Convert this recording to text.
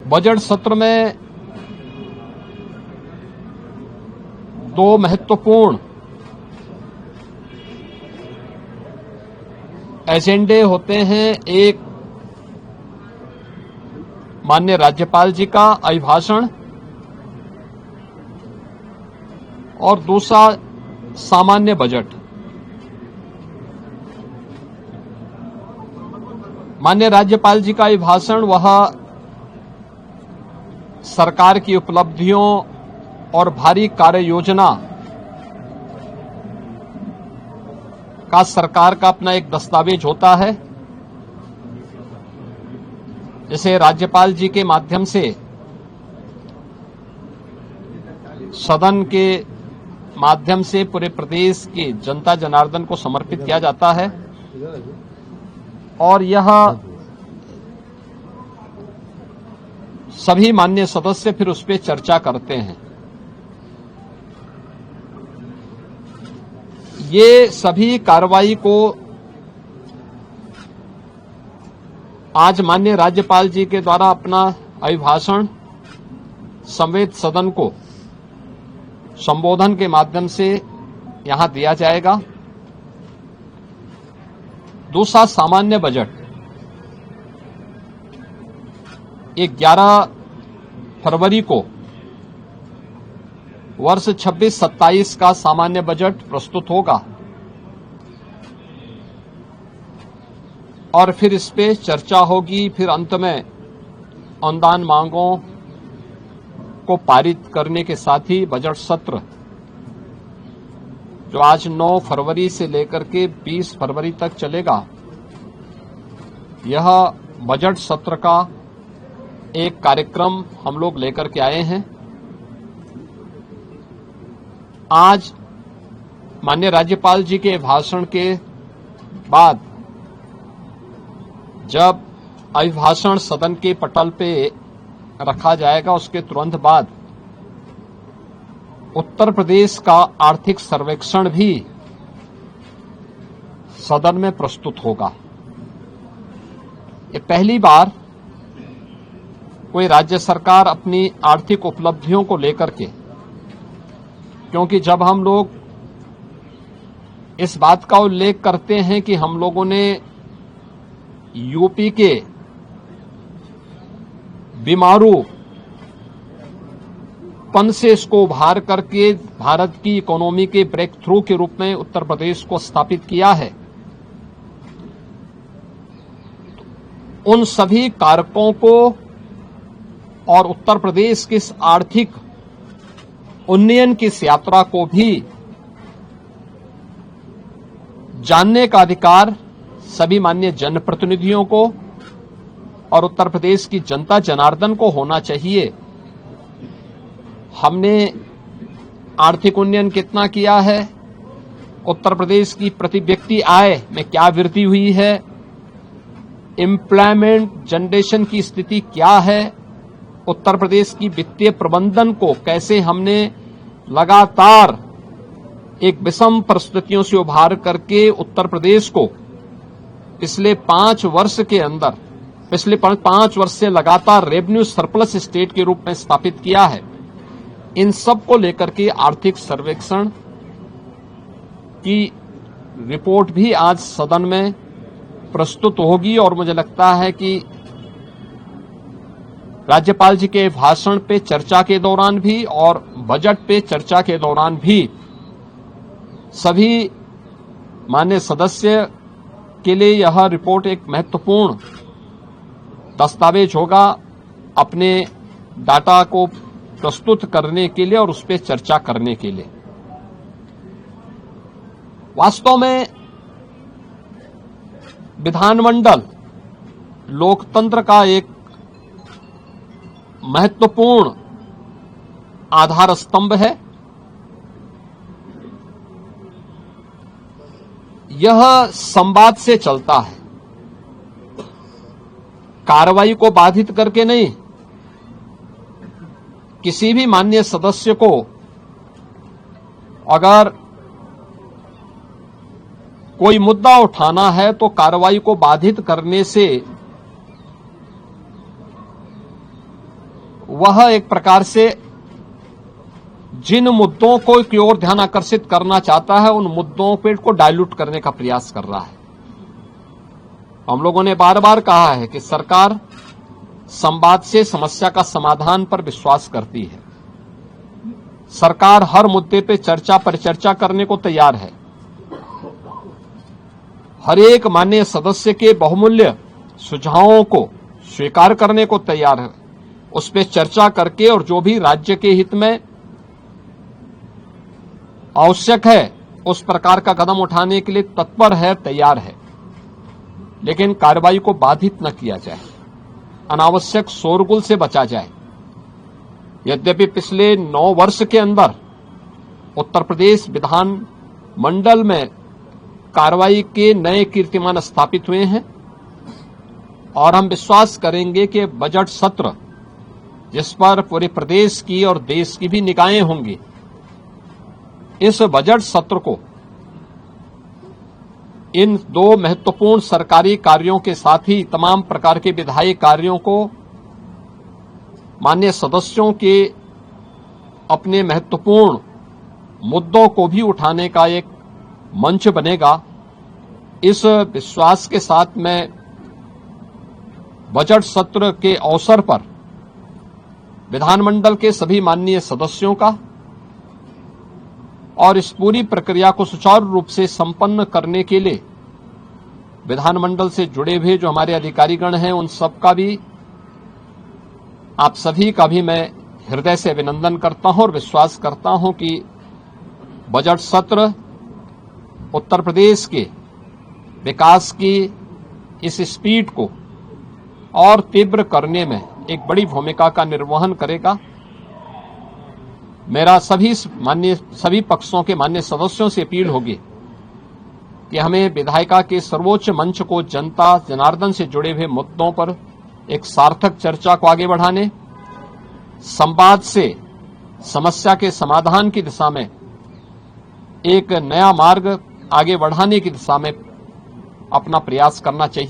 Budget सत्र में दो महत्वपूर्ण एजेंडे होते हैं। एक माननीय राज्यपाल जी का अभिभाषण और दूसरा सामान्य बजट। माननीय राज्यपाल जी का अभिभाषण वह सरकार की उपलब्धियों और भारी कार्य योजना का सरकार का अपना एक दस्तावेज होता है, जिसे राज्यपाल जी के माध्यम से सदन के माध्यम से पूरे प्रदेश की जनता जनार्दन को समर्पित किया जाता है और यह सभी माननीय सदस्य फिर उस पर चर्चा करते हैं। ये सभी कार्रवाई को आज माननीय राज्यपाल जी के द्वारा अपना अभिभाषण समेत सदन को संबोधन के माध्यम से यहां दिया जाएगा। दूसरा सामान्य बजट 11 फरवरी को वर्ष 26-27 का सामान्य बजट प्रस्तुत होगा और फिर इस पे चर्चा होगी। फिर अंत में अनुदान मांगों को पारित करने के साथ ही बजट सत्र जो आज 9 फरवरी से लेकर के 20 फरवरी तक चलेगा, यह बजट सत्र का एक कार्यक्रम हम लोग लेकर के आए हैं। आज माननीय राज्यपाल जी के भाषण के बाद जब अभिभाषण सदन के पटल पे रखा जाएगा, उसके तुरंत बाद उत्तर प्रदेश का आर्थिक सर्वेक्षण भी सदन में प्रस्तुत होगा। ये पहली बार कोई राज्य सरकार अपनी आर्थिक उपलब्धियों को लेकर के, क्योंकि जब हम लोग इस बात का उल्लेख करते हैं कि हम लोगों ने यूपी के बीमारू पन से इसको उभार करके भारत की इकोनॉमी के ब्रेक थ्रू के रूप में उत्तर प्रदेश को स्थापित किया है, उन सभी कारकों को और उत्तर प्रदेश की इस आर्थिक उन्नयन की इस यात्रा को भी जानने का अधिकार सभी माननीय जनप्रतिनिधियों को और उत्तर प्रदेश की जनता जनार्दन को होना चाहिए। हमने आर्थिक उन्नयन कितना किया है, उत्तर प्रदेश की प्रति व्यक्ति आय में क्या वृद्धि हुई है, एम्प्लॉयमेंट जनरेशन की स्थिति क्या है, उत्तर प्रदेश की वित्तीय प्रबंधन को कैसे हमने लगातार एक विषम परिस्थितियों से उभार करके उत्तर प्रदेश को पिछले 5 वर्ष के अंदर, पिछले 5 वर्ष से लगातार रेवेन्यू सरप्लस स्टेट के रूप में स्थापित किया है। इन सब को लेकर के आर्थिक सर्वेक्षण की रिपोर्ट भी आज सदन में प्रस्तुत होगी और मुझे लगता है कि राज्यपाल जी के भाषण पे चर्चा के दौरान भी और बजट पे चर्चा के दौरान भी सभी माननीय सदस्य के लिए यह रिपोर्ट एक महत्वपूर्ण दस्तावेज होगा अपने डाटा को प्रस्तुत करने के लिए और उस पर चर्चा करने के लिए। वास्तव में विधानमंडल लोकतंत्र का एक महत्वपूर्ण आधार स्तंभ है। यह संवाद से चलता है, कार्रवाई को बाधित करके नहीं। किसी भी माननीय सदस्य को अगर कोई मुद्दा उठाना है तो कार्रवाई को बाधित करने से वह एक प्रकार से जिन मुद्दों को की ओर ध्यान आकर्षित करना चाहता है उन मुद्दों पे को डाइल्यूट करने का प्रयास कर रहा है। हम लोगों ने बार बार कहा है कि सरकार संवाद से समस्या का समाधान पर विश्वास करती है। सरकार हर मुद्दे पे चर्चा परिचर्चा करने को तैयार है। हर एक माननीय सदस्य के बहुमूल्य सुझावों को स्वीकार करने को तैयार है, उस पर चर्चा करके और जो भी राज्य के हित में आवश्यक है उस प्रकार का कदम उठाने के लिए तत्पर है, तैयार है। लेकिन कार्रवाई को बाधित न किया जाए, अनावश्यक शोरगुल से बचा जाए। यद्यपि पिछले 9 वर्ष के अंदर उत्तर प्रदेश विधान मंडल में कार्रवाई के नए कीर्तिमान स्थापित हुए हैं और हम विश्वास करेंगे कि बजट सत्र जिस पर पूरे प्रदेश की और देश की भी निगाहें होंगी, इस बजट सत्र को इन 2 महत्वपूर्ण सरकारी कार्यों के साथ ही तमाम प्रकार के विधायी कार्यों को माननीय सदस्यों के अपने महत्वपूर्ण मुद्दों को भी उठाने का एक मंच बनेगा। इस विश्वास के साथ मैं बजट सत्र के अवसर पर विधानमंडल के सभी माननीय सदस्यों का और इस पूरी प्रक्रिया को सुचारू रूप से संपन्न करने के लिए विधानमंडल से जुड़े हुए जो हमारे अधिकारीगण हैं उन सबका भी, आप सभी का भी मैं हृदय से अभिनंदन करता हूं और विश्वास करता हूं कि बजट सत्र उत्तर प्रदेश के विकास की इस स्पीड को और तीव्र करने में एक बड़ी भूमिका का निर्वहन करेगा। मेरा सभी पक्षों के माननीय सदस्यों से अपील होगी कि हमें विधायिका के सर्वोच्च मंच को जनता जनार्दन से जुड़े हुए मुद्दों पर एक सार्थक चर्चा को आगे बढ़ाने, संवाद से समस्या के समाधान की दिशा में एक नया मार्ग आगे बढ़ाने की दिशा में अपना प्रयास करना चाहिए।